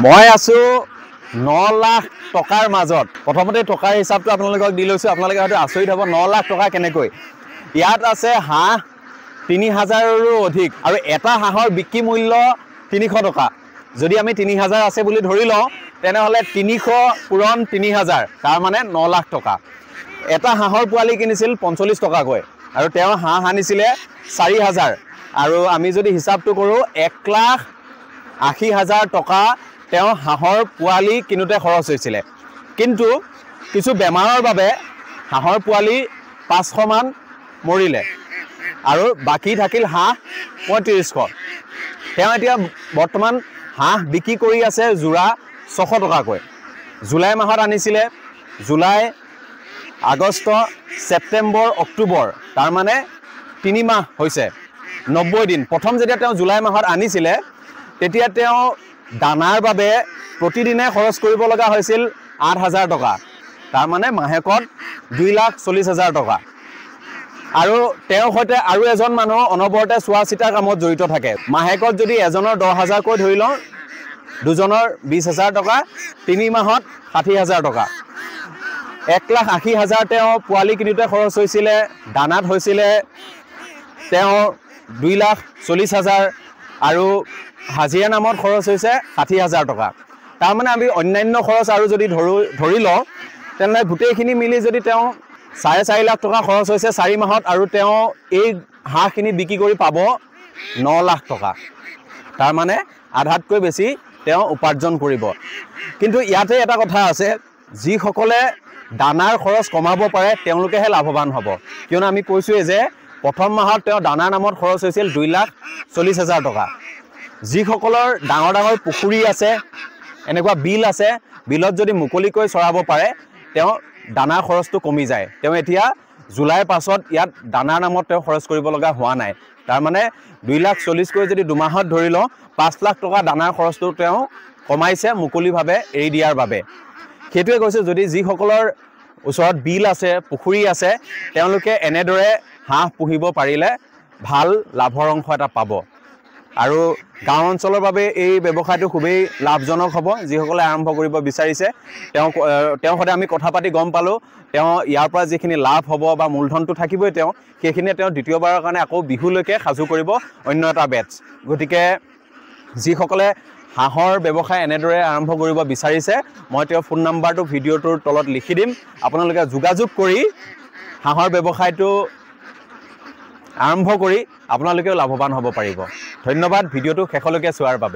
মই আছো 9 লাখ টকাৰ মাজত। প্ৰথমতে টকাৰ হিচাপটো আপোনালোকক দি লৈছো, আপোনালোকে হয়তো আচৰিত হ'ব 9 লাখ টকা কেনেকৈ। ইয়াত আছে হাঁহ 3000ৰো অধিক আৰু এটা হাঁহৰ বিক্ৰী মূল্য 300 টকা। যদি আমি 3000 আছে বুলি ধৰি লওঁ তেনেহ'লে 300 পূৰণ 3000 তাৰ মানে 9 লাখ টকা। এটা হাঁহৰ পোৱালি কিনিছিল 45 টকাকৈ আৰু তেওঁ হাঁহ আনিছিলে 4000 আৰু আমি যদি হিচাপটো কৰোঁ 1,80,000 টকা তেওঁ হাঁহৰ পোৱালি কিনোতে খৰচ হৈছিলে। কিন্তু কিছু বেমাৰৰ বাবে হাঁহৰ পোৱালি 500 মান মৰিলে আৰু বাকী থাকিল হাঁহ 3500। তেওঁ এতিয়া বৰ্তমান হাঁহ বিক্ৰী কৰি আছে যোৰা 600 টকাকৈ। জুলাই মাহত আনিছিলে, জুলাই, আগষ্ট, ছেপ্টেম্বৰ, অক্টোবৰ, তাৰ মানে 3 মাহ হৈছে, 90 দিন। প্ৰথম যেতিয়া তেওঁ জুলাই মাহত আনিছিলে তেতিয়া তেওঁ দানাৰ বাবে প্ৰতিদিনে খৰচ কৰিব লগা হৈছিল 8,000 টকা, তাৰ মানে মাহেকত 2,40,000 টকা। আৰু তেওঁৰ সৈতে আৰু এজন মানুহ অনবৰতে চোৱা চিতাৰ কামত জড়িত থাকে। মাহেকত যদি এজনৰ 10,000কৈ ধৰি লওঁ, দুজনৰ 20,000 টকা, 3 মাহত 60,000 টকা। 1,80,000 তেওঁ পোৱালি কিনোতে খৰচ হৈছিলে, দানাত হৈছিলে তেওঁ 2,40,000 আৰু হাজিৰা নামত খৰচ হৈছে 60,000 টকা। তাৰমানে আমি অন্যান্য খৰচ আৰু যদি ধৰি লওঁ তেনেহ'লে গোটেইখিনি মিলি যদি তেওঁ 4.5 লাখ টকা খৰচ হৈছে 4 মাহত আৰু তেওঁ এই হাঁহখিনি বিক্ৰী কৰি পাব 9 লাখ টকা। তাৰমানে আধাতকৈ বেছি তেওঁ উপাৰ্জন কৰিব। কিন্তু ইয়াতে এটা কথা আছে, যিসকলে দানাৰ খৰচ কমাব পাৰে তেওঁলোকেহে লাভৱান হ'ব। কিয়নো আমি কৈছোঁৱেই যে প্ৰথম মাহত তেওঁ দানাৰ নামত খৰচ হৈছিল 2,40,000 টকা। যিসকলৰ ডাঙৰ ডাঙৰ পুখুৰী আছে, এনেকুৱা বিল আছে, বিলত যদি মুকলিকৈ চৰাব পাৰে তেওঁ দানাৰ খৰচটো কমি যায়। তেওঁ এতিয়া জুলাইৰ পাছত ইয়াত দানাৰ নামত তেওঁ খৰচ কৰিব লগা হোৱা নাই। তাৰমানে 2,40,000কৈ যদি দুমাহত ধৰি লওঁ 5 লাখ টকা দানাৰ খৰচটো তেওঁ কমাইছে মুকলিভাৱে এৰি দিয়াৰ বাবে। সেইটোৱে কৈছোঁ, যদি যিসকলৰ ওচৰত বিল আছে, পুখুৰী আছে, তেওঁলোকে এনেদৰে হাঁহ পুহিব পাৰিলে ভাল লাভৰ অংশ এটা পাব। আৰু গাঁও অঞ্চলৰ বাবে এই ব্যৱসায়টো খুবেই লাভজনক হ'ব। যিসকলে আৰম্ভ কৰিব বিচাৰিছে তেওঁ সদায় আমি কথা পাতি গম পালোঁ, তেওঁ ইয়াৰ পৰা যিখিনি লাভ হ'ব বা মূলধনটো থাকিবই সেইখিনিয়ে তেওঁ দ্বিতীয়বাৰৰ কাৰণে আকৌ বিহুলৈকে সাজু কৰিব অন্য এটা বেটছ। গতিকে যিসকলে হাঁহৰ ব্যৱসায় এনেদৰে আৰম্ভ কৰিব বিচাৰিছে, মই তেওঁৰ ফোন নাম্বাৰটো ভিডিঅ'টোৰ তলত লিখি দিম। আপোনালোকে যোগাযোগ কৰি হাঁহৰ ব্যৱসায়টো আৰম্ভ কৰি আপোনালোকেও লাভৱান হ'ব পাৰিব। ধন্যবাদ ভিডিঅ'টো শেষলৈকে চোৱাৰ বাবে।